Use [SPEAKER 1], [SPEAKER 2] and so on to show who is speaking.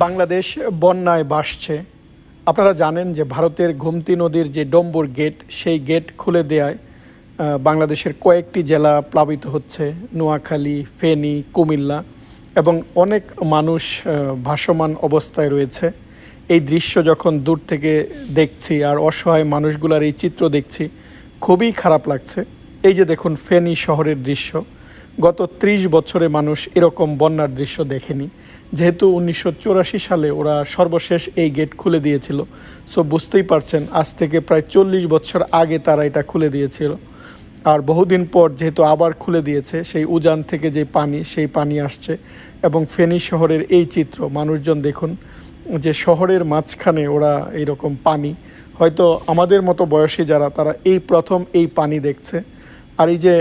[SPEAKER 1] বাংলাদেশ বন্যায় ভাসছে। আপনারা জানেন যে ভারতের গোমতী নদীর যে ডম্বুর গেট, সেই গেট খুলে দেওয়ায় বাংলাদেশের কয়েকটি জেলা প্লাবিত হচ্ছে, নোয়াখালী, ফেনী, কুমিল্লা, এবং অনেক মানুষ ভাসমান অবস্থায় রয়েছে। এই দৃশ্য যখন দূর থেকে দেখছি আর অসহায় মানুষগুলার এই চিত্র দেখছি, খুবই খারাপ লাগছে। এই যে দেখুন ফেনী শহরের দৃশ্য, গত ৩০ বছরে মানুষ এরকম বন্যার দৃশ্য দেখেনি। যেহেতু ১৯৮৪ সালে ওরা সর্বশেষ এই গেট খুলে দিয়েছিল, সো বুঝতেই পারছেন আজ থেকে প্রায় ৪০ বছর আগে তারা এটা খুলে দিয়েছিল। আর বহুদিন পর যেহেতু আবার খুলে দিয়েছে, সেই উজান থেকে যে পানি, সেই পানি আসছে। এবং ফেনী শহরের এই চিত্র, মানুষজন দেখুন যে শহরের মাঝখানে ওরা এইরকম পানি, হয়তো আমাদের মতো বয়সী যারা, তারা এই প্রথম এই পানি দেখছে। আর এই যে